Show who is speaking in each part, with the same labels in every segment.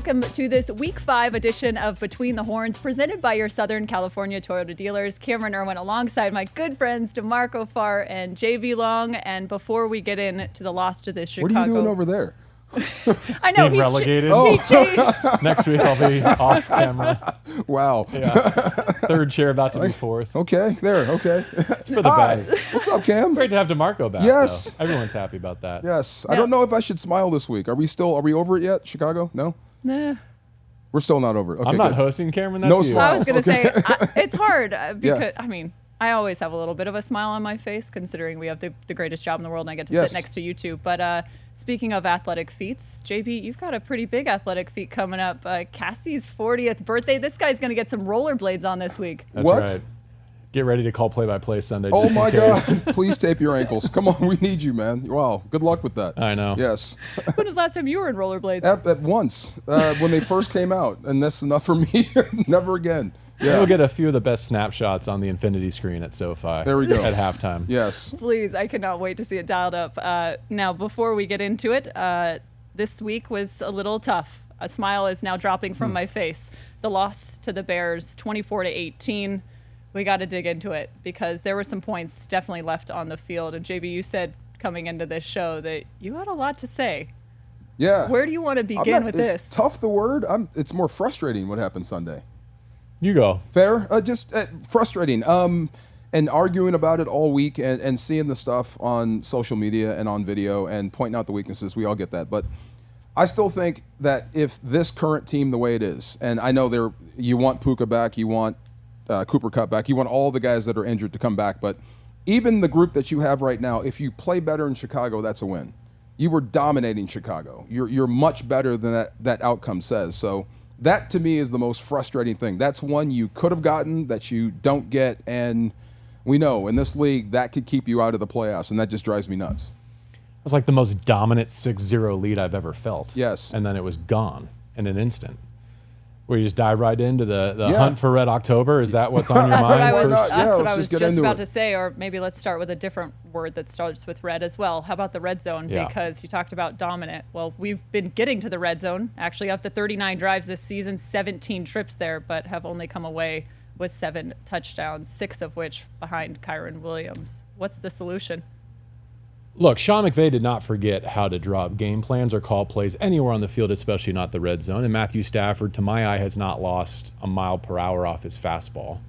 Speaker 1: welcome to this Week 5 edition of Between the Horns, presented by your Southern California Toyota dealers. Camryn Irwin alongside my good friends D'Marco Farr and JV Long. And before we get into the loss to this Chicago...
Speaker 2: What are you doing over there?
Speaker 1: I know.
Speaker 3: Being relegated.
Speaker 1: He changed.
Speaker 3: Next week I'll be off camera.
Speaker 2: Wow.
Speaker 3: Yeah. Third chair about to be fourth.
Speaker 2: Okay, there, okay.
Speaker 3: It's for the best.
Speaker 2: What's up, Cam?
Speaker 3: Great to have D'Marco back.
Speaker 2: Yes.
Speaker 3: Though. Everyone's happy about that.
Speaker 2: Yes.
Speaker 1: Yeah.
Speaker 2: I don't know if I should smile this week. Are we over it yet, Chicago? No?
Speaker 1: Nah.
Speaker 2: We're still not over it. Okay,
Speaker 3: I'm not
Speaker 2: good.
Speaker 3: hosting, Camryn. That's
Speaker 2: No
Speaker 3: you.
Speaker 2: smile.
Speaker 1: I was going to
Speaker 2: Okay.
Speaker 1: say, it's hard because, I always have a little bit of a smile on my face, considering we have the greatest job in the world and I get to sit next to you two. But speaking of athletic feats, JB, you've got a pretty big athletic feat coming up. Cassie's 40th birthday. This guy's going to get some rollerblades on this week.
Speaker 3: That's
Speaker 2: What?
Speaker 3: right. Get ready to call play-by-play Sunday.
Speaker 2: Oh
Speaker 3: just in
Speaker 2: my
Speaker 3: case.
Speaker 2: God. Please tape your ankles. Come on, we need you, man. Wow. Good luck with that.
Speaker 3: I know.
Speaker 2: Yes.
Speaker 1: When was the last time you were in rollerblades?
Speaker 2: At once, when they first came out. And that's enough for me. Never again. Yeah.
Speaker 3: We'll get a few of the best snapshots on the infinity screen at SoFi.
Speaker 2: There we go.
Speaker 3: At halftime.
Speaker 2: Yes.
Speaker 1: Please, I cannot wait to see it dialed up. Now, before we get into it, this week was a little tough. A smile is now dropping from my face. The loss to the Bears, 24-18. We got to dig into it because there were some points definitely left on the field. And JB, you said coming into this show that you had a lot to say.
Speaker 2: Yeah.
Speaker 1: Where do you want to begin with
Speaker 2: is
Speaker 1: this?
Speaker 2: tough the word? It's more frustrating what happened Sunday.
Speaker 3: You go.
Speaker 2: Fair? Just frustrating. And arguing about it all week and seeing the stuff on social media and on video and pointing out the weaknesses. We all get that. But I still think that if this current team, the way it is, and I know you want Puka back, you want Cooper Kupp back, you want all the guys that are injured to come back. But even the group that you have right now, if you play better in Chicago, that's a win. You were dominating Chicago. You're much better than that outcome says. So that to me is the most frustrating thing. That's one you could have gotten that you don't get, and we know in this league that could keep you out of the playoffs, and that just drives me nuts.
Speaker 3: It was like the most dominant 6-0 lead I've ever felt.
Speaker 2: Yes.
Speaker 3: And then it was gone in an instant. Where you just dive right into the hunt for Red October? Is that what's on your
Speaker 1: That's
Speaker 3: mind?
Speaker 1: what I was
Speaker 2: get
Speaker 1: just
Speaker 2: into
Speaker 1: about
Speaker 2: it.
Speaker 1: to say, or maybe let's start with a different word that starts with red as well. How about the red zone?
Speaker 3: Yeah.
Speaker 1: Because you talked about dominant. Well, we've been getting to the red zone. Actually, of the 39 drives this season, 17 trips there, but have only come away with 7 touchdowns, 6 of which behind Camryn Williams. What's the solution?
Speaker 3: Look, Sean McVay did not forget how to draw up game plans or call plays anywhere on the field, especially not the red zone. And Matthew Stafford, to my eye, has not lost a mile per hour off his fastball.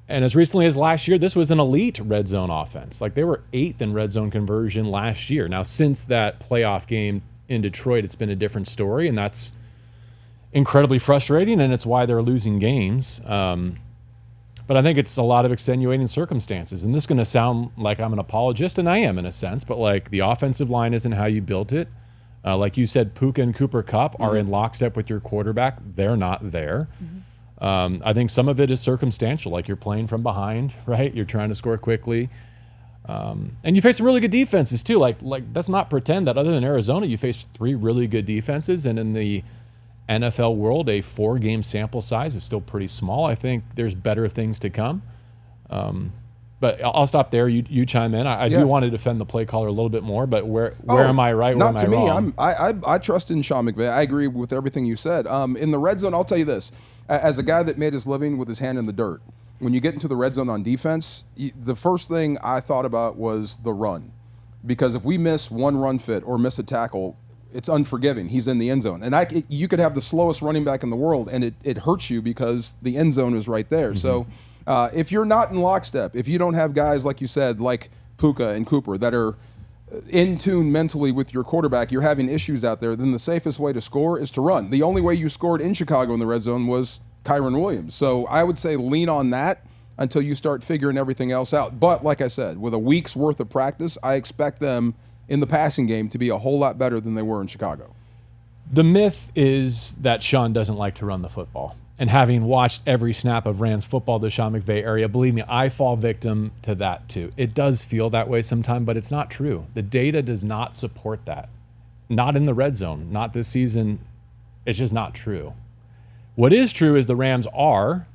Speaker 3: And as recently as last year, this was an elite red zone offense. Like, they were 8th in red zone conversion last year. Now, since that playoff game in Detroit, it's been a different story, and that's incredibly frustrating, and it's why they're losing games. But I think it's a lot of extenuating circumstances. And this is going to sound like I'm an apologist, and I am in a sense, but like the offensive line isn't how you built it. Like you said, Puka and Cooper Kupp are in lockstep with your quarterback. They're not there. I think some of it is circumstantial, like you're playing from behind, right? You're trying to score quickly. And you face some really good defenses too. Like let's not pretend that other than Arizona, you faced 3 really good defenses, and in the NFL world, a 4-game sample size is still pretty small. I think there's better things to come. But I'll stop there. You chime in. I do want to defend the play caller a little bit more, but where am I right? Where am I wrong?
Speaker 2: I trust in Sean McVay. I agree with everything you said. In the red zone, I'll tell you this. As a guy that made his living with his hand in the dirt, when you get into the red zone on defense, the first thing I thought about was the run. Because if we miss one run fit or miss a tackle, it's unforgiving. He's in the end zone. And you could have the slowest running back in the world, and it hurts you because the end zone is right there. So if you're not in lockstep, if you don't have guys, like you said, like Puka and Cooper, that are in tune mentally with your quarterback, you're having issues out there, then the safest way to score is to run. The only way you scored in Chicago in the red zone was Camryn Williams. So I would say lean on that until you start figuring everything else out. But like I said, with a week's worth of practice, I expect them in the passing game to be a whole lot better than they were in Chicago.
Speaker 3: The myth is that Sean doesn't like to run the football. And having watched every snap of Rams football, the Sean McVay area, believe me, I fall victim to that too. It does feel that way sometimes, but it's not true. The data does not support that. Not in the red zone, not this season. It's just not true. What is true is the Rams are,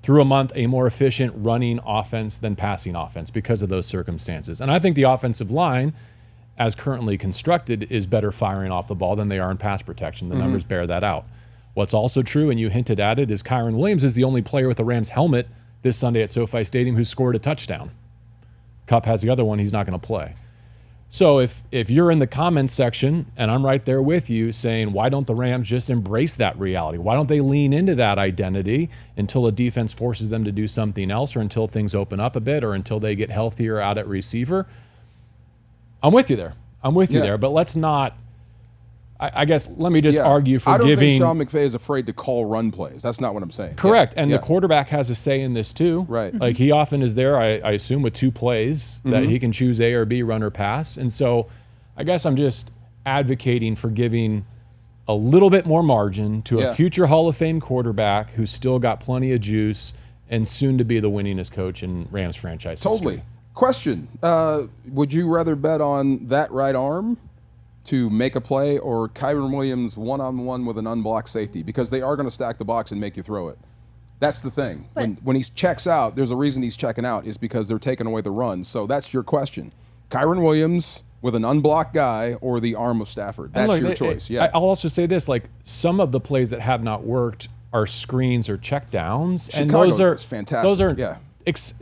Speaker 3: through a month, a more efficient running offense than passing offense because of those circumstances. And I think the offensive line, as currently constructed, is better firing off the ball than they are in pass protection. The numbers bear that out. What's also true, and you hinted at it, is Camryn Williams is the only player with a Rams helmet this Sunday at SoFi Stadium who scored a touchdown. Kupp has the other one. He's not going to play. So if you're in the comments section, and I'm right there with you saying, why don't the Rams just embrace that reality? Why don't they lean into that identity until a defense forces them to do something else, or until things open up a bit, or until they get healthier out at receiver? I'm with you there. But let's not, I guess, let me just argue for giving.
Speaker 2: I don't think Sean McVay is afraid to call run plays. That's not what I'm saying.
Speaker 3: Correct. And the quarterback has a say in this too.
Speaker 2: Right.
Speaker 3: Like, he often is there, I assume, with two plays that he can choose A or B, run or pass. And so I guess I'm just advocating for giving a little bit more margin to a future Hall of Fame quarterback who's still got plenty of juice and soon to be the winningest coach in Rams franchise
Speaker 2: Totally.
Speaker 3: history.
Speaker 2: Question. Would you rather bet on that right arm to make a play, or Camryn Williams one-on-one with an unblocked safety? Because they are going to stack the box and make you throw it. That's the thing. When he checks out, there's a reason he's checking out, is because they're taking away the run. So that's your question. Camryn Williams with an unblocked guy, or the arm of Stafford. That's your choice.
Speaker 3: I'll also say this, like, some of the plays that have not worked are screens or check downs.
Speaker 2: Chicago
Speaker 3: and those are
Speaker 2: fantastic.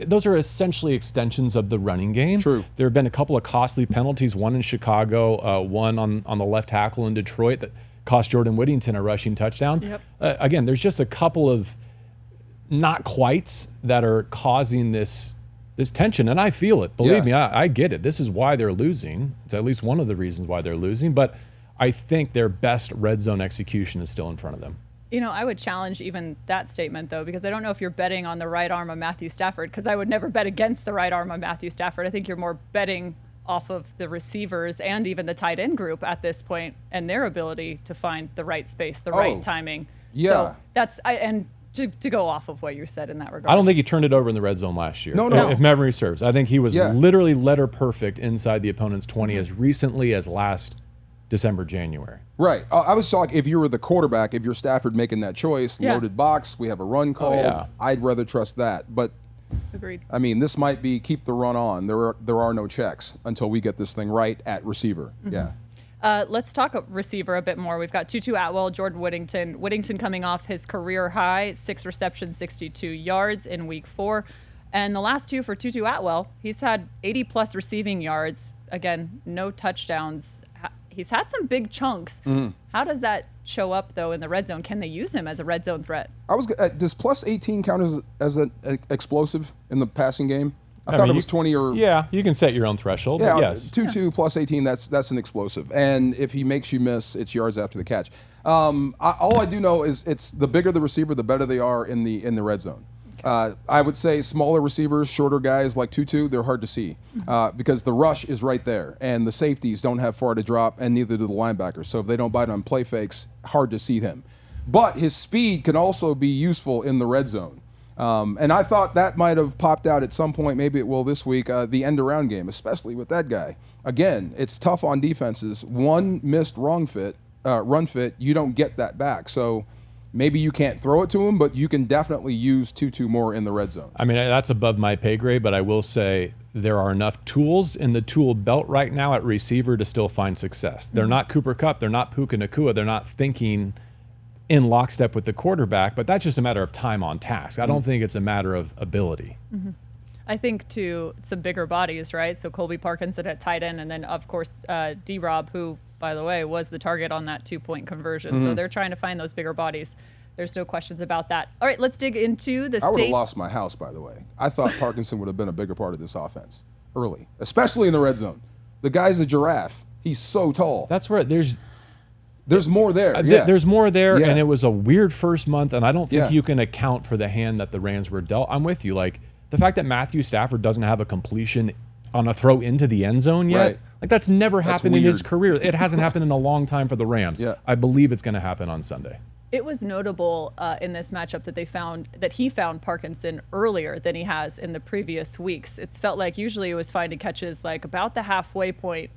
Speaker 3: Those are essentially extensions of the running game.
Speaker 2: True.
Speaker 3: There have been a couple of costly penalties, one in Chicago, one on the left tackle in Detroit that cost Jordan Whittington a rushing touchdown.
Speaker 1: Yep.
Speaker 3: Again, there's just a couple of not quites that are causing this tension, and I feel it. Believe me, I get it. This is why they're losing. It's at least one of the reasons why they're losing, but I think their best red zone execution is still in front of them.
Speaker 1: You know, I would challenge even that statement, though, because I don't know if you're betting on the right arm of Matthew Stafford, because I would never bet against the right arm of Matthew Stafford. I think you're more betting off of the receivers and even the tight end group at this point, and their ability to find the right space, the right timing.
Speaker 2: Yeah.
Speaker 1: So that's, to go off of what you said in that regard.
Speaker 3: I don't think he turned it over in the red zone last year.
Speaker 2: No.
Speaker 3: If memory serves. I think he was literally letter perfect inside the opponent's 20 as recently as last December, January.
Speaker 2: Right. I was talking, if you were the quarterback, if you're Stafford making that choice, loaded box, we have a run called, I'd rather trust that. But
Speaker 1: agreed.
Speaker 2: I mean, this might be keep the run on. There are no checks until we get this thing right at receiver. Yeah.
Speaker 1: Let's talk receiver a bit more. We've got Tutu Atwell, Jordan Whittington. Whittington coming off his career high, 6 receptions, 62 yards in week 4. And the last two for Tutu Atwell, he's had 80-plus receiving yards. Again, no touchdowns. He's had some big chunks. How does that show up, though, in the red zone? Can they use him as a red zone threat?
Speaker 2: Does plus 18 count as an explosive in the passing game? I thought it was 20 or...
Speaker 3: Yeah, you can set your own threshold.
Speaker 2: Yeah,
Speaker 3: yes.
Speaker 2: 2-2 plus 18, that's an explosive. And if he makes you miss, it's yards after the catch. All I do know is it's the bigger the receiver, the better they are in the red zone. I would say smaller receivers, shorter guys like Tutu, they're hard to see because the rush is right there, and the safeties don't have far to drop, and neither do the linebackers. So if they don't bite on play fakes, hard to see him. But his speed can also be useful in the red zone. And I thought that might have popped out at some point, maybe it will this week, the end-around game, especially with that guy. Again, it's tough on defenses. One missed run fit, you don't get that back. So maybe you can't throw it to him, but you can definitely use Tutu more in the red zone.
Speaker 3: I mean, that's above my pay grade, but I will say there are enough tools in the tool belt right now at receiver to still find success. They're not Cooper Kupp. They're not Puka Nacua. They're not thinking in lockstep with the quarterback, but that's just a matter of time on task. I don't think it's a matter of ability.
Speaker 1: I think, too, some bigger bodies, right? So Colby Parkinson at tight end, and then, of course, D-Rob, who, by the way, was the target on that 2-point conversion. So they're trying to find those bigger bodies. There's no questions about that. All right, let's dig into the state.
Speaker 2: I would have lost my house, by the way. I thought Parkinson would have been a bigger part of this offense early, especially in the red zone. The guy's a giraffe. He's so tall.
Speaker 3: That's where there's
Speaker 2: more there.
Speaker 3: There's more there,
Speaker 2: Yeah.
Speaker 3: and it was a weird first month, and I don't think you can account for the hand that the Rams were dealt. I'm with you. Like, the fact that Matthew Stafford doesn't have a completion on a throw into the end zone yet, like, that's never happened in his career. It hasn't happened in a long time for the Rams. I believe it's going to happen on Sunday.
Speaker 1: It was notable in this matchup that he found Parkinson earlier than he has in the previous weeks. It's felt like usually it was finding catches like about the halfway point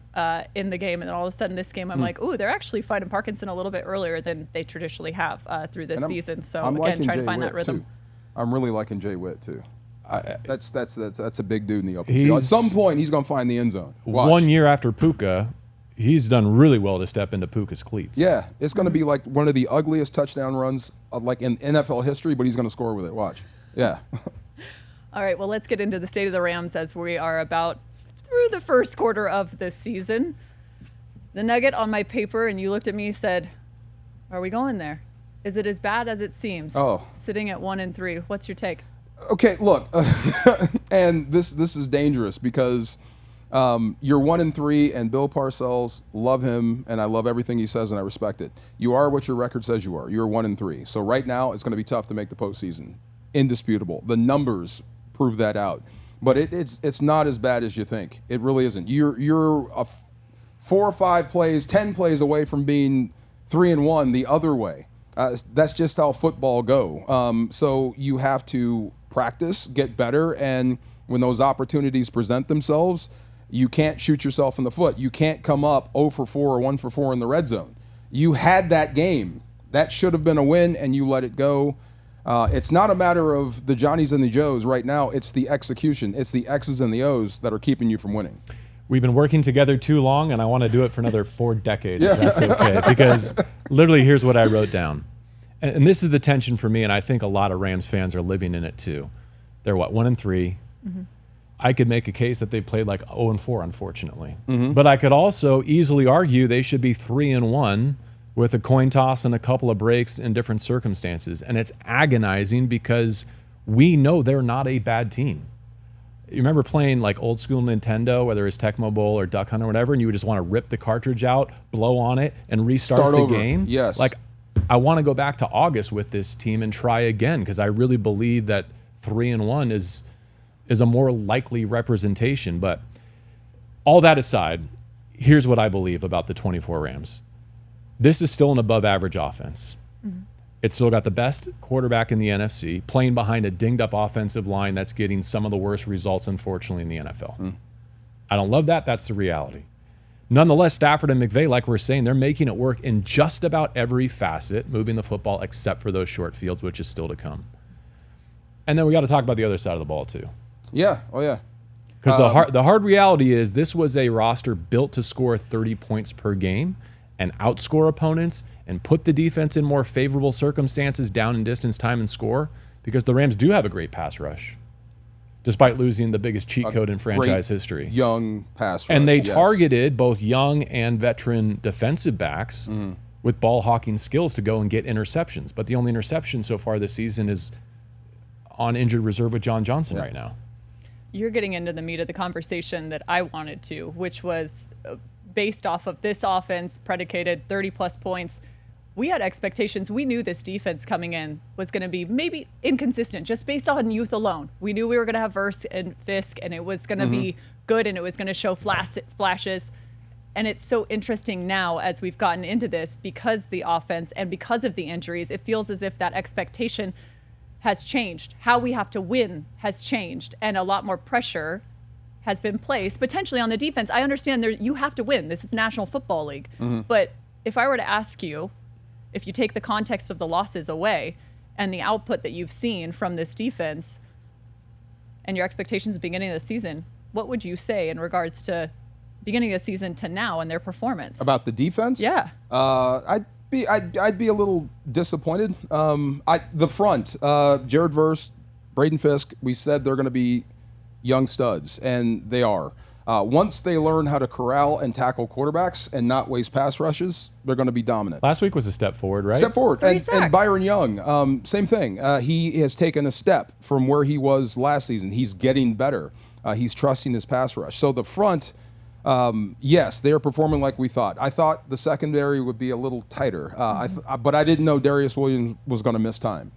Speaker 1: in the game, and then all of a sudden this game I'm like, ooh, they're actually finding Parkinson a little bit earlier than they traditionally have through this season. So again, trying to find that rhythm.
Speaker 2: I'm really liking Jay Witt too. That's a big dude in the open field. At some point, he's going to find the end zone. Watch.
Speaker 3: 1 year after Puka, he's done really well to step into Puka's cleats.
Speaker 2: Yeah, it's going to be like one of the ugliest touchdown runs like in NFL history, but he's going to score with it. Watch. Yeah.
Speaker 1: All right, well, let's get into the state of the Rams as we are about through the first quarter of this season. The nugget on my paper, and you looked at me and said, are we going there? Is it as bad as it seems?
Speaker 2: Oh.
Speaker 1: Sitting at 1-3. What's your take?
Speaker 2: Okay, look, and this is dangerous because you're 1-3, and Bill Parcells, love him, and I love everything he says, and I respect it. You are what your record says you are. You're 1-3. So right now, it's going to be tough to make the postseason. Indisputable. The numbers prove that out. But it's not as bad as you think. It really isn't. You're 4 or 5 plays, 10 plays away from being 3-1 the other way. That's just how football go. So you have to practice, get better, and when those opportunities present themselves, you can't shoot yourself in the foot. You can't come up 0 for 4 or 1 for 4 in the red zone. You had that game. That should have been a win, and you let it go. It's not a matter of the Johnnies and the Joes right now. It's the execution. It's the X's and the O's that are keeping you from winning.
Speaker 3: We've been working together too long, and I want to do it for another 4 decades, if that's okay. Because literally, here's what I wrote down. And this is the tension for me, and I think a lot of Rams fans are living in it too. They're, 1-3? Mm-hmm. I could make a case that they played like 0-4, unfortunately. Mm-hmm. But I could also easily argue they should be 3-1 with a coin toss and a couple of breaks in different circumstances. And it's agonizing because we know they're not a bad team. You remember playing like old school Nintendo, whether it's Tecmo Bowl or Duck Hunt or whatever, and you would just want to rip the cartridge out, blow on it, and restart the game?
Speaker 2: Yes.
Speaker 3: Like, I want to go back to August with this team and try again because I really believe that 3-1 is a more likely representation. But all that aside, here's what I believe about the 24 Rams. This is still an above-average offense. Mm-hmm. It's still got the best quarterback in the NFC, playing behind a dinged-up offensive line that's getting some of the worst results, unfortunately, in the NFL. Mm. I don't love that. That's the reality. Nonetheless, Stafford and McVay, like we're saying, they're making it work in just about every facet, moving the football except for those short fields, which is still to come. And then we got to talk about the other side of the ball, too.
Speaker 2: Yeah. Oh, yeah.
Speaker 3: Because the hard reality is this was a roster built to score 30 points per game and outscore opponents and put the defense in more favorable circumstances, down in distance, time, and score, because the Rams do have a great pass rush, despite losing the biggest cheat code in franchise history.
Speaker 2: Young pass rush.
Speaker 3: And they targeted both young and veteran defensive backs with ball hawking skills to go and get interceptions. But the only interception so far this season is on injured reserve with John Johnson right now.
Speaker 1: You're getting into the meat of the conversation that I wanted to, which was based off of this offense, predicated 30-plus points. We had expectations. We knew this defense coming in was going to be maybe inconsistent just based on youth alone. We knew we were going to have Verse and Fisk, and it was going to be good, and it was going to show flashes. And it's so interesting now as we've gotten into this because the offense and because of the injuries, it feels as if that expectation has changed. How we have to win has changed, and a lot more pressure has been placed, potentially on the defense. I understand you have to win. This is National Football League. But if I were to ask you, if you take the context of the losses away and the output that you've seen from this defense and your expectations at the beginning of the season, what would you say in regards to beginning of the season to now and their performance?
Speaker 2: About the defense?
Speaker 1: Yeah.
Speaker 2: I'd be a little disappointed. The front, Jared Verse, Braden Fisk, we said they're going to be young studs, and they are. Once they learn how to corral and tackle quarterbacks and not waste pass rushes, they're going to be dominant.
Speaker 3: Last week was a step forward, right?
Speaker 2: Step forward.
Speaker 1: 3 sacks.
Speaker 2: And Byron Young, same thing. He has taken a step from where he was last season. He's getting better. He's trusting his pass rush. So the front, yes, they are performing like we thought. I thought the secondary would be a little tighter, but I didn't know Darious Williams was going to miss time.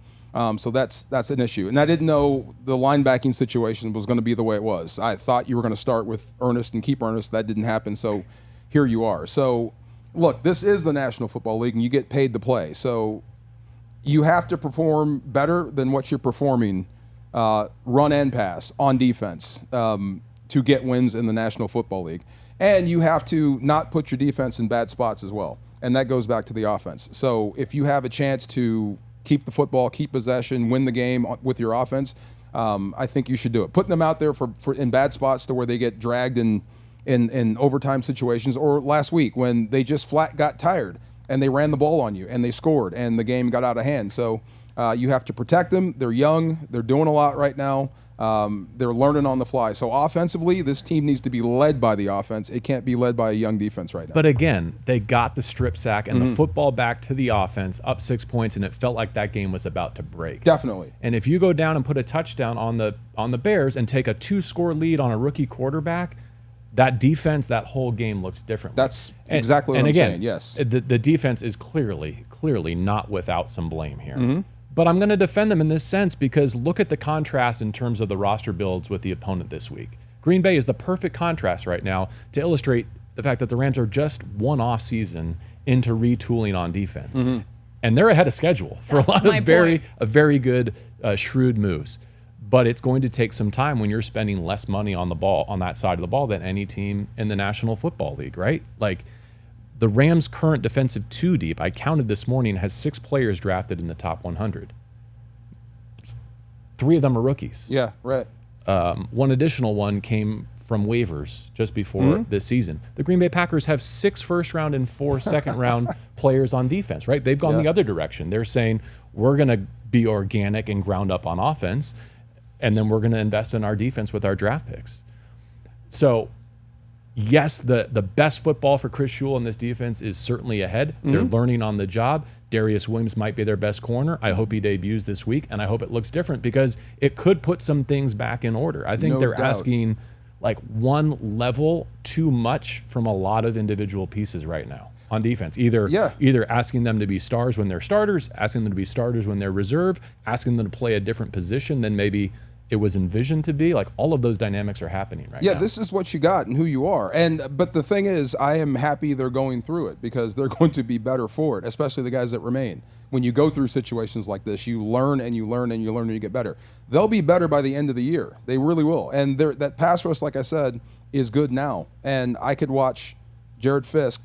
Speaker 2: So that's an issue. And I didn't know the linebacking situation was going to be the way it was. I thought you were going to start with Ernest and keep Ernest. That didn't happen, so here you are. So, look, this is the National Football League, and you get paid to play. So you have to perform better than what you're performing, run and pass, on defense to get wins in the National Football League. And you have to not put your defense in bad spots as well. And that goes back to the offense. So if you have a chance to keep the football, keep possession, win the game with your offense, I think you should do it. Putting them out there for in bad spots to where they get dragged in overtime situations, or last week when they just flat got tired and they ran the ball on you and they scored and the game got out of hand. So you have to protect them. They're young. They're doing a lot right now. They're learning on the fly. So offensively, this team needs to be led by the offense. It can't be led by a young defense right now.
Speaker 3: But again, they got the strip sack and the football back to the offense, up 6 points, and it felt like that game was about to break.
Speaker 2: Definitely.
Speaker 3: And if you go down and put a touchdown on the Bears and take a 2-score lead on a rookie quarterback, that defense, that whole game looks different.
Speaker 2: That's exactly what I'm saying, yes.
Speaker 3: The defense is clearly not without some blame here. But I'm going to defend them in this sense because look at the contrast in terms of the roster builds with the opponent this week. Green Bay is the perfect contrast right now to illustrate the fact that the Rams are just one off season into retooling on defense. And they're ahead of schedule for a lot of very good, shrewd moves. But it's going to take some time when you're spending less money on the ball, on that side of the ball, than any team in the National Football League, right? Like the Rams' current defensive two deep, I counted this morning, has 6 players drafted in the top 100. 3 of them are rookies.
Speaker 2: Yeah, right.
Speaker 3: One additional one came from waivers just before this season. The Green Bay Packers have 6 first-round and 4 second-round players on defense, right? They've gone the other direction. They're saying, we're going to be organic and ground up on offense, and then we're going to invest in our defense with our draft picks. So, yes, the best football for Chris Schul in this defense is certainly ahead. They're learning on the job. Darious Williams might be their best corner. I hope he debuts this week, and I hope it looks different because it could put some things back in order. I think they're asking like one level too much from a lot of individual pieces right now on defense. Either asking them to be stars when they're starters, asking them to be starters when they're reserve, asking them to play a different position than maybe it was envisioned to be. Like all of those dynamics are happening right now.
Speaker 2: Yeah, this is what you got and who you are. But the thing is, I am happy they're going through it because they're going to be better for it, especially the guys that remain. When you go through situations like this, you learn and you learn and you learn and you get better. They'll be better by the end of the year. They really will. And that pass rush, like I said, is good now. And I could watch Jared Verse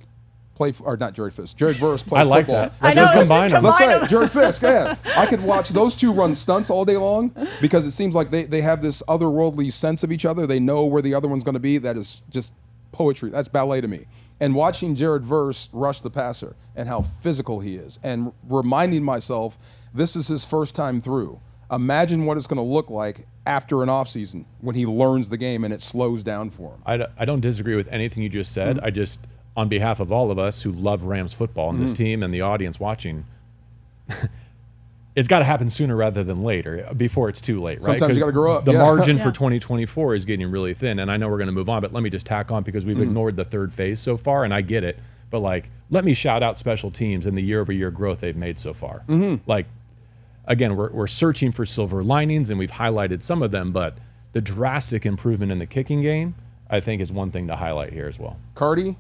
Speaker 2: play football.
Speaker 3: I like that.
Speaker 1: Let's just combine them.
Speaker 2: Let's say Jared Fisk, yeah. I could watch those two run stunts all day long because it seems like they have this otherworldly sense of each other. They know where the other one's going to be. That is just poetry. That's ballet to me. And watching Jared Verse rush the passer and how physical he is and reminding myself this is his first time through. Imagine what it's going to look like after an offseason when he learns the game and it slows down for him.
Speaker 3: I don't disagree with anything you just said. I just, on behalf of all of us who love Rams football and this team and the audience watching, it's got to happen sooner rather than later, before it's too late, right?
Speaker 2: Sometimes you got to grow up.
Speaker 3: The margin for 2024 is getting really thin, and I know we're going to move on, but let me just tack on because we've ignored the third phase so far, and I get it. But like, let me shout out special teams and the year-over-year growth they've made so far. Like, again, we're searching for silver linings, and we've highlighted some of them, but the drastic improvement in the kicking game, I think, is one thing to highlight here as well.
Speaker 2: Cardi.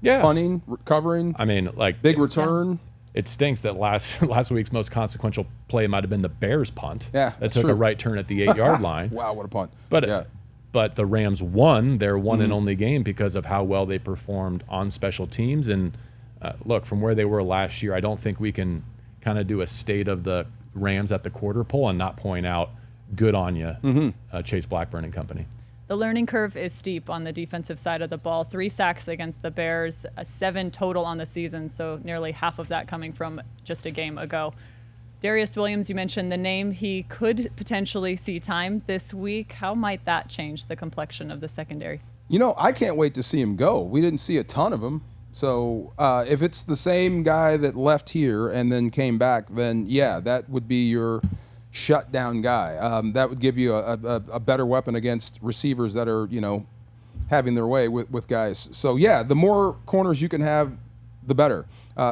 Speaker 3: Yeah.
Speaker 2: Punting, recovering.
Speaker 3: I mean, like
Speaker 2: big return.
Speaker 3: It stinks that last week's most consequential play might have been the Bears punt.
Speaker 2: Yeah,
Speaker 3: that took a right turn at the 8-yard line.
Speaker 2: Wow, what a punt!
Speaker 3: But the Rams won their one and only game because of how well they performed on special teams. And look, from where they were last year, I don't think we can kind of do a state of the Rams at the quarter pole and not point out good on you, Chase Blackburn and company.
Speaker 1: The learning curve is steep on the defensive side of the ball. 3 sacks against the Bears, 7 total on the season, so nearly half of that coming from just a game ago. Darious Williams, you mentioned the name. He could potentially see time this week. How might that change the complexion of the secondary?
Speaker 2: You know, I can't wait to see him go. We didn't see a ton of him. So if it's the same guy that left here and then came back, then yeah, that would be your shutdown guy. That would give you a better weapon against receivers that are, having their way with guys. So yeah, the more corners you can have, the better.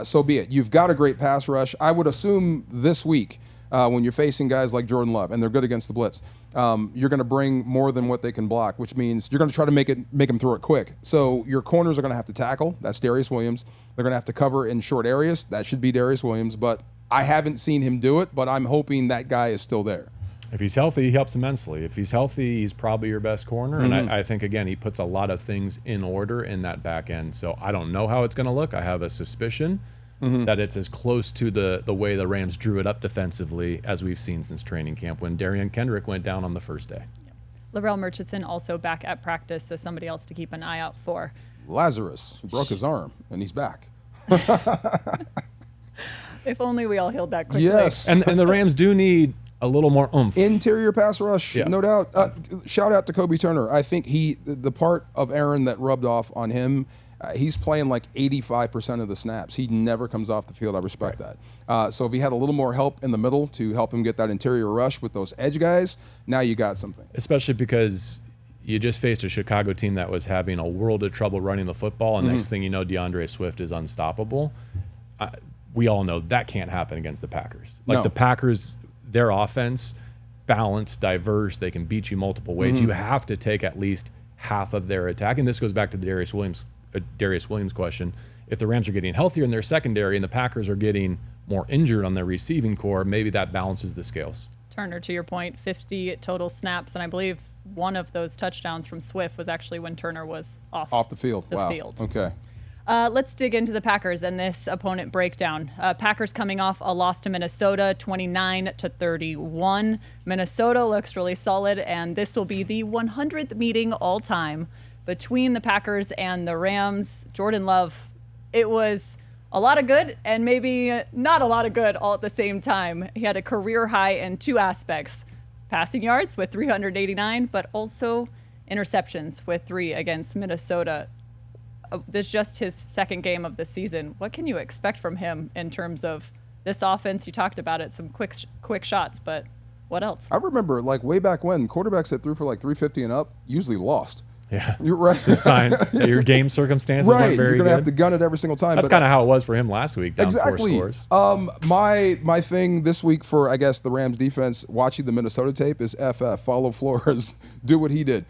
Speaker 2: So be it. You've got a great pass rush. I would assume this week, when you're facing guys like Jordan Love and they're good against the blitz, you're going to bring more than what they can block, which means you're going to try to make them throw it quick. So your corners are going to have to tackle. That's Darious Williams. They're going to have to cover in short areas. That should be Darious Williams, but I haven't seen him do it, but I'm hoping that guy is still there.
Speaker 3: If he's healthy, he helps immensely. If he's healthy, he's probably your best corner. And I think, again, he puts a lot of things in order in that back end. So I don't know how it's going to look. I have a suspicion. that it's as close to the way the Rams drew it up defensively as we've seen since training camp when Darian Kendrick went down on the first day.
Speaker 1: Laurel Murchison also back at practice, so somebody else to keep an eye out for.
Speaker 2: Lazarus, who broke his arm, and he's back.
Speaker 1: If only we all healed that quickly.
Speaker 2: Yes.
Speaker 3: And the Rams do need a little more oomph.
Speaker 2: Interior pass rush,
Speaker 3: Yeah.
Speaker 2: no doubt. Shout out to Kobe Turner. I think the part of Aaron that rubbed off on him, he's playing like 85% of the snaps. He never comes off the field. I respect that. So if he had a little more help in the middle to help him get that interior rush with those edge guys, now you got something.
Speaker 3: Especially because you just faced a Chicago team that was having a world of trouble running the football, and next thing you know, DeAndre Swift is unstoppable. We all know that can't happen against the Packers. Like the Packers, their offense, balanced, diverse, they can beat you multiple ways. You have to take at least half of their attack, and this goes back to the Darious Williams question. If the Rams are getting healthier in their secondary and the Packers are getting more injured on their receiving core, maybe that balances the scales.
Speaker 1: Turner, to your point, 50 total snaps, and I believe one of those touchdowns from Swift was actually when Turner was off
Speaker 2: the field.
Speaker 1: the
Speaker 2: Wow.
Speaker 1: field.
Speaker 2: Okay.
Speaker 1: Let's dig into the Packers and this opponent breakdown. Packers coming off a loss to Minnesota, 29-31. Minnesota looks really solid, and this will be the 100th meeting all time between the Packers and the Rams. Jordan Love, it was a lot of good and maybe not a lot of good all at the same time. He had a career high in two aspects: passing yards with 389, but also interceptions with 3 against Minnesota. This is just his second game of the season. What can you expect from him in terms of this offense? You talked about it, some quick shots, but what else?
Speaker 2: I remember, like, way back when, quarterbacks that threw for like 350 and up usually lost.
Speaker 3: Yeah.
Speaker 2: You're right.
Speaker 3: It's a sign that your game circumstances
Speaker 2: Right.
Speaker 3: weren't very
Speaker 2: You're going to have to
Speaker 3: good.
Speaker 2: gun it every single time.
Speaker 3: That's
Speaker 2: but
Speaker 3: kind of how it was for him last week, down
Speaker 2: exactly.
Speaker 3: 4 scores.
Speaker 2: My thing this week for, I guess, the Rams defense, watching the Minnesota tape, is FF. Follow Flores. Do what he did.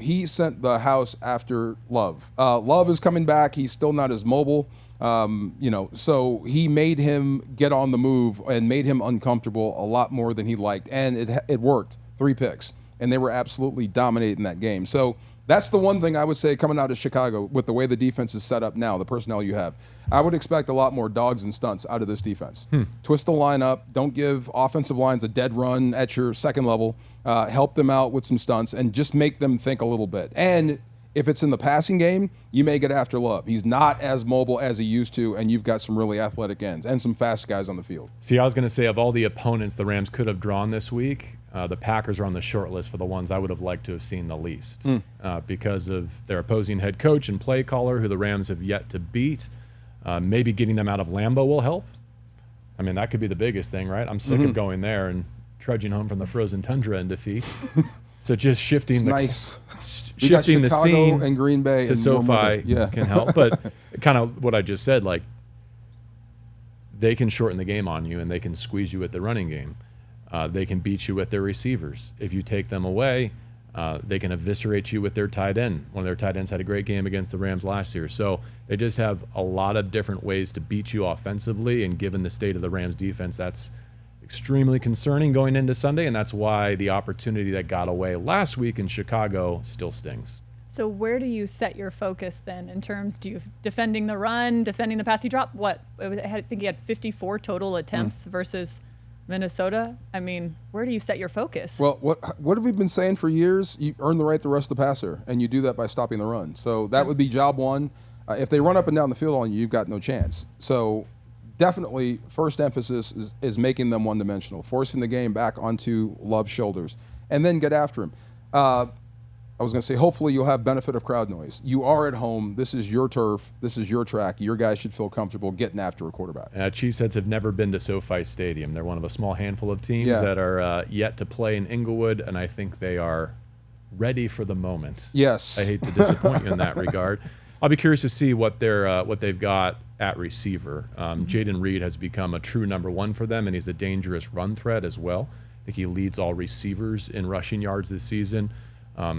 Speaker 2: He sent the house after Love. Love is coming back. He's still not as mobile. So he made him get on the move and made him uncomfortable a lot more than he liked. And it worked. 3 picks. And they were absolutely dominating that game. So that's the one thing I would say coming out of Chicago with the way the defense is set up now, the personnel you have. I would expect a lot more dogs and stunts out of this defense. Twist the lineup. Don't give offensive lines a dead run at your second level. Help them out with some stunts and just make them think a little bit. And if it's in the passing game, you may get after Love. He's not as mobile as he used to, and you've got some really athletic ends and some fast guys on the field.
Speaker 3: See, I was going to say, of all the opponents the Rams could have drawn this week, the Packers are on the short list for the ones I would have liked to have seen the least because of their opposing head coach and play caller, who the Rams have yet to beat. Maybe getting them out of Lambeau will help. I mean, that could be the biggest thing, right? I'm sick of going there and trudging home from the frozen tundra in defeat. So just shifting shifting the
Speaker 2: Chicago
Speaker 3: scene
Speaker 2: and Green Bay
Speaker 3: to
Speaker 2: and warm weather.
Speaker 3: SoFi can help. But kind of what I just said, like, they can shorten the game on you and they can squeeze you at the running game. They can beat you with their receivers. If you take them away, they can eviscerate you with their tight end. One of their tight ends had a great game against the Rams last year. So they just have a lot of different ways to beat you offensively, and given the state of the Rams defense, that's extremely concerning going into Sunday, and that's why the opportunity that got away last week in Chicago still stings.
Speaker 1: So where do you set your focus then in terms of defending the run, defending the pass? He dropped I think he had 54 total attempts versus Minnesota. I mean, where do you set your focus?
Speaker 2: Well, what have we been saying for years? You earn the right to rush the passer, and you do that by stopping the run. So that would be job one. If they run up and down the field on you, you've got no chance. So definitely first emphasis is making them one-dimensional, forcing the game back onto Love's shoulders, and then get after him. I was going to say, hopefully you'll have benefit of crowd noise. You are at home. This is your turf. This is your track. Your guys should feel comfortable getting after a quarterback.
Speaker 3: Cheeseheads have never been to SoFi Stadium. They're one of a small handful of teams that are yet to play in Inglewood, and I think they are ready for the moment.
Speaker 2: Yes.
Speaker 3: I hate to disappoint you in that regard. I'll be curious to see what they've got at receiver. Jaden Reed has become a true number one for them, and he's a dangerous run threat as well. I think he leads all receivers in rushing yards this season.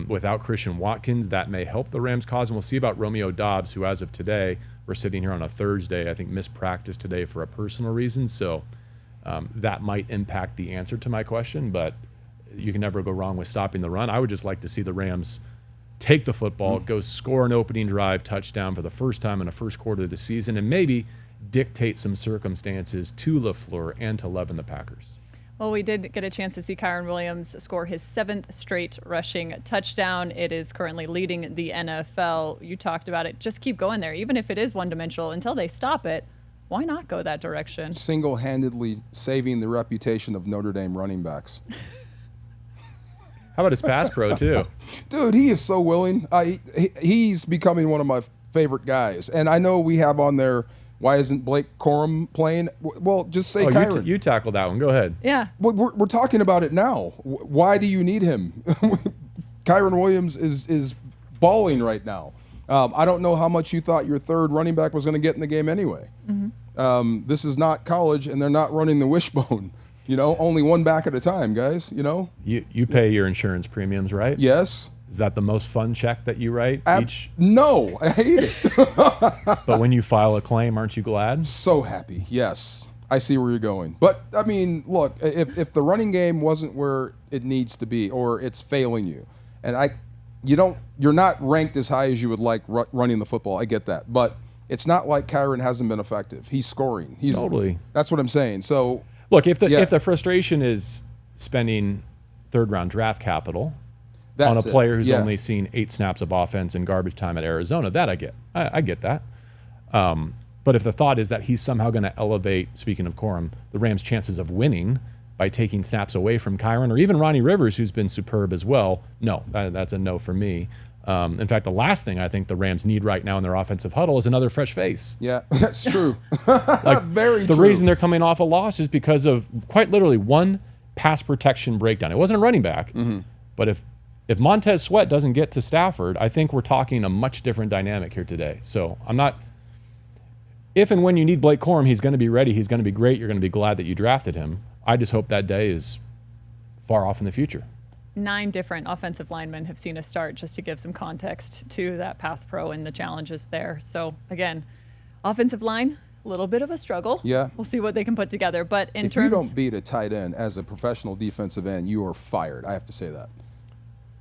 Speaker 3: Without Christian Watkins, that may help the Rams' cause. And we'll see about Romeo Doubs, who as of today, we're sitting here on a Thursday, I think missed practice today for a personal reason. So that might impact the answer to my question, but you can never go wrong with stopping the run. I would just like to see the Rams take the football, go score an opening drive touchdown for the first time in the first quarter of the season, and maybe dictate some circumstances to LaFleur and to Levin the Packers.
Speaker 1: Well, we did get a chance to see Camryn Williams score his 7th straight rushing touchdown. It is currently leading the NFL. You talked about it. Just keep going there. Even if it is one-dimensional, until they stop it, why not go that direction?
Speaker 2: Single-handedly saving the reputation of Notre Dame running backs.
Speaker 3: How about his pass pro, too?
Speaker 2: Dude, he is so willing. He's becoming one of my favorite guys. And I know we have on there, why isn't Blake Corum playing? Well, just say Camryn.
Speaker 3: You tackled that one. Go ahead.
Speaker 1: Yeah.
Speaker 2: We're talking about it now. Why do you need him? Camryn Williams is balling right now. I don't know how much you thought your third running back was going to get in the game anyway. Mm-hmm. This is not college, and they're not running the wishbone. Only one back at a time, guys.
Speaker 3: You pay your insurance premiums, right?
Speaker 2: Yes.
Speaker 3: Is that the most fun check that you write each?
Speaker 2: No, I hate it.
Speaker 3: But when you file a claim, aren't you glad?
Speaker 2: So happy. Yes, I see where you're going. But I mean, look, if the running game wasn't where it needs to be, or it's failing you, and you're not ranked as high as you would like running the football. I get that, but it's not like Camryn hasn't been effective. He's scoring.
Speaker 3: Totally.
Speaker 2: That's what I'm saying. So
Speaker 3: look, if the frustration is spending third-round draft capital on a player who's only seen 8 snaps of offense in garbage time at Arizona, that I get. I get that. But if the thought is that he's somehow going to elevate, speaking of Corum, the Rams' chances of winning by taking snaps away from Camryn, or even Ronnie Rivers, who's been superb as well, no, that's a no for me. In fact, the last thing I think the Rams need right now in their offensive huddle is another fresh face.
Speaker 2: Yeah, that's true. Very
Speaker 3: the
Speaker 2: true.
Speaker 3: reason they're coming off a loss is because of quite literally one pass protection breakdown. It wasn't a running back, but if Montez Sweat doesn't get to Stafford, I think we're talking a much different dynamic here today. So I'm not. If and when you need Blake Corum, he's going to be ready. He's going to be great. You're going to be glad that you drafted him. I just hope that day is far off in the future.
Speaker 1: 9 different offensive linemen have seen a start, just to give some context to that pass pro and the challenges there. So again, offensive line, a little bit of a struggle.
Speaker 2: Yeah.
Speaker 1: We'll see what they can put together. But
Speaker 2: if you don't beat a tight end as a professional defensive end, you are fired. I have to say that.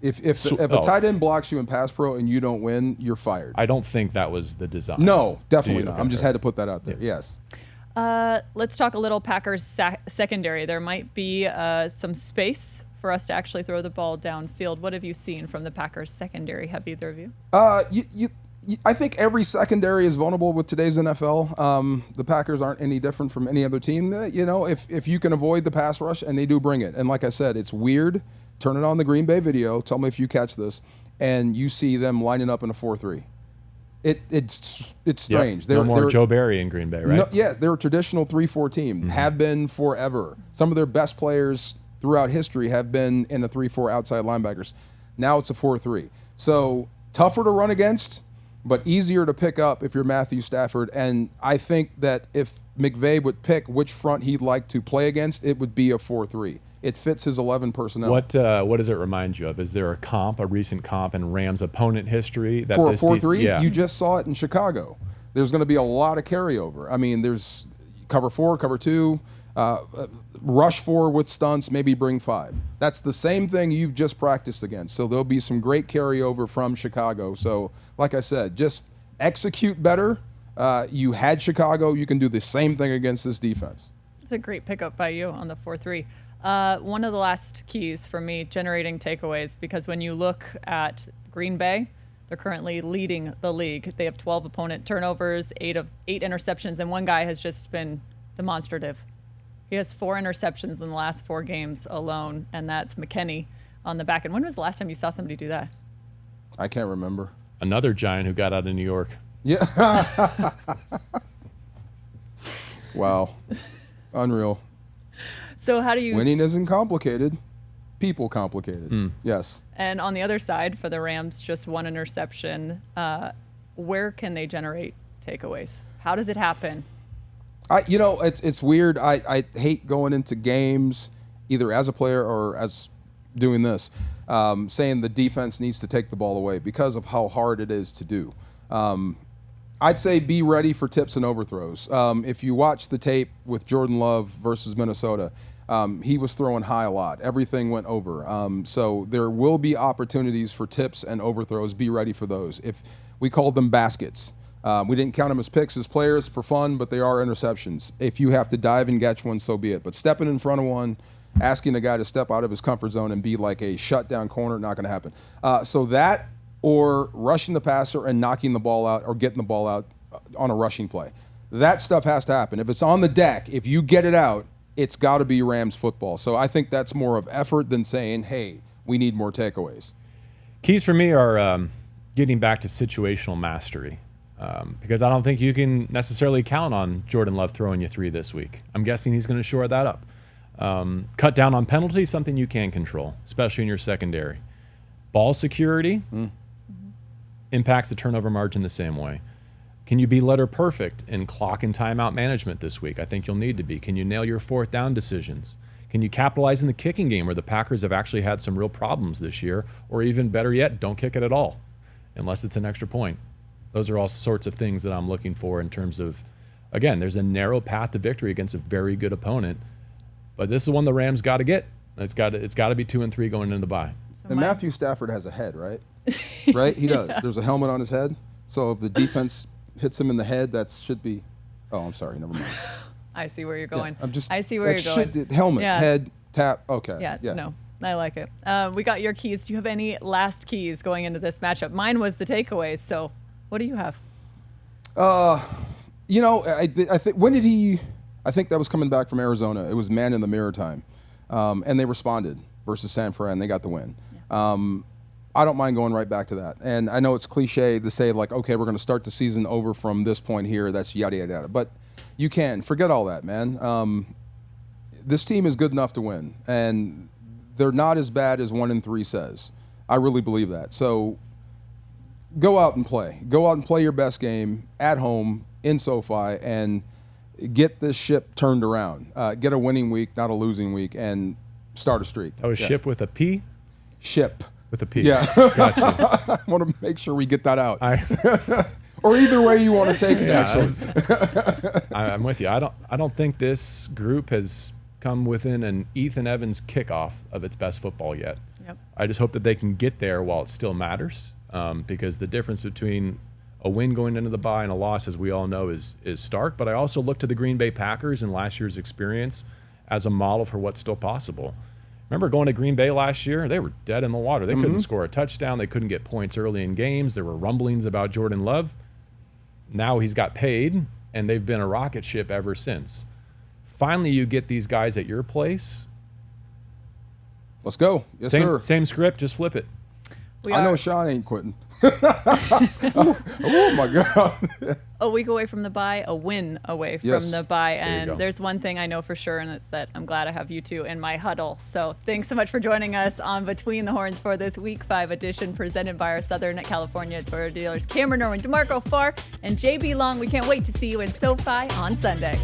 Speaker 2: If a tight end blocks you in pass pro and you don't win, you're fired.
Speaker 3: I don't think that was the design.
Speaker 2: No, definitely not. I'm just had to put that out there. Yeah. Yes.
Speaker 1: Let's talk a little Packers secondary. There might be some space for us to actually throw the ball downfield. What have you seen from the Packers secondary? Have either of you?
Speaker 2: I think every secondary is vulnerable with today's NFL. The Packers aren't any different from any other team. If you can avoid the pass rush, and they do bring it. And like I said, it's weird. Turn it on the Green Bay video. Tell me if you catch this, and you see them lining up in a 4-3. It's strange.
Speaker 3: Yep. No more Joe Barry in Green Bay, right?
Speaker 2: No, yes, they're a traditional 3-4 team. Have been forever. Some of their best players throughout history have been in a 3-4 outside linebackers. Now it's a 4-3. So tougher to run against, but easier to pick up if you're Matthew Stafford. And I think that if McVay would pick which front he'd like to play against, it would be a 4-3. It fits his 11 personnel.
Speaker 3: What does it remind you of? Is there a recent comp in Rams opponent history?
Speaker 2: For a 4-3? Yeah. You just saw it in Chicago. There's going to be a lot of carryover. I mean, there's cover 4, cover 2, rush 4 with stunts, maybe bring 5. That's the same thing you've just practiced against. So there'll be some great carryover from Chicago. So, like I said, just execute better. You had Chicago. You can do the same thing against this defense.
Speaker 1: It's a great pickup by you on the 4-3. One of the last keys for me, generating takeaways, because when you look at Green Bay, they're currently leading the league. They have 12 opponent turnovers, 8 interceptions, and one guy has just been demonstrative. He has 4 interceptions in the last 4 games alone, and that's McKinney on the back end. When was the last time you saw somebody do that?
Speaker 2: I can't remember.
Speaker 3: Another Giant who got out of New York.
Speaker 2: Yeah. Wow. Unreal.
Speaker 1: So how do you...
Speaker 2: Winning isn't complicated. People complicated. Yes.
Speaker 1: And on the other side, for the Rams, just 1 interception. Where can they generate takeaways? How does it happen?
Speaker 2: It's weird. I hate going into games, either as a player or as doing this, saying the defense needs to take the ball away because of how hard it is to do. I'd say be ready for tips and overthrows. If you watch the tape with Jordan Love versus Minnesota, he was throwing high a lot. Everything went over. So there will be opportunities for tips and overthrows. Be ready for those. If we called them baskets. We didn't count them as picks as players for fun, but they are interceptions. If you have to dive and catch one, so be it. But stepping in front of one, asking a guy to step out of his comfort zone and be like a shutdown corner, not going to happen. So that or rushing the passer and knocking the ball out or getting the ball out on a rushing play. That stuff has to happen. If it's on the deck, if you get it out, it's got to be Rams football. So I think that's more of effort than saying, hey, we need more takeaways.
Speaker 3: Keys for me are getting back to situational mastery. Because I don't think you can necessarily count on Jordan Love throwing you 3 this week. I'm guessing he's going to shore that up. Cut down on penalties, something you can control, especially in your secondary. Ball security impacts the turnover margin the same way. Can you be letter perfect in clock and timeout management this week? I think you'll need to be. Can you nail your 4th down decisions? Can you capitalize in the kicking game where the Packers have actually had some real problems this year? Or even better yet, don't kick it at all, unless it's an extra point. Those are all sorts of things that I'm looking for in terms of, again, there's a narrow path to victory against a very good opponent, but this is one the Rams got to get. It's got to be 2 and 3 going into the bye.
Speaker 2: And Matthew Stafford has a head, right? Right? He does. There's a helmet on his head. So if the defense hits him in the head, that should be. Oh, I'm sorry. Never mind.
Speaker 1: I see where you're going.
Speaker 2: Yeah,
Speaker 1: I see where you're going.
Speaker 2: Helmet, head, tap. Okay.
Speaker 1: Yeah. No. I like it. We got your keys. Do you have any last keys going into this matchup? Mine was the takeaways. So what do you have?
Speaker 2: I think when did he? I think that was coming back from Arizona. It was man in the mirror time, and they responded versus San Fran. They got the win. Yeah. I don't mind going right back to that. And I know it's cliche to say like, okay, we're going to start the season over from this point here. That's yada yada yada. But you can forget all that, man. This team is good enough to win, and they're not as bad as 1 and 3 says. I really believe that. So go out and play. Go out and play your best game at home in SoFi and get this ship turned around. Get a winning week, not a losing week, and start a streak.
Speaker 3: Oh, ship with a P?
Speaker 2: Ship.
Speaker 3: With a P.
Speaker 2: Yeah.
Speaker 3: Gotcha.
Speaker 2: I want to make sure we get that out. Or either way you want to take it, actually.
Speaker 3: I'm with you. I don't think this group has come within an Ethan Evans kickoff of its best football yet.
Speaker 1: Yep.
Speaker 3: I just hope that they can get there while it still matters, because the difference between a win going into the bye and a loss, as we all know, is stark. But I also look to the Green Bay Packers and last year's experience as a model for what's still possible. Remember going to Green Bay last year? They were dead in the water. They couldn't score a touchdown. They couldn't get points early in games. There were rumblings about Jordan Love. Now he's got paid, and they've been a rocket ship ever since. Finally, you get these guys at your place.
Speaker 2: Let's go. Yes, sir.
Speaker 3: Same script, just flip it.
Speaker 2: I know Sean ain't quitting. Oh, my God.
Speaker 1: A week away from the bye, a win away from the bye. And there's one thing I know for sure, and it's that I'm glad I have you two in my huddle. So thanks so much for joining us on Between the Horns for this Week 5 edition presented by our Southern California Toyota dealers, Camryn Irwin, D'Marco Farr, and JB Long. We can't wait to see you in SoFi on Sunday.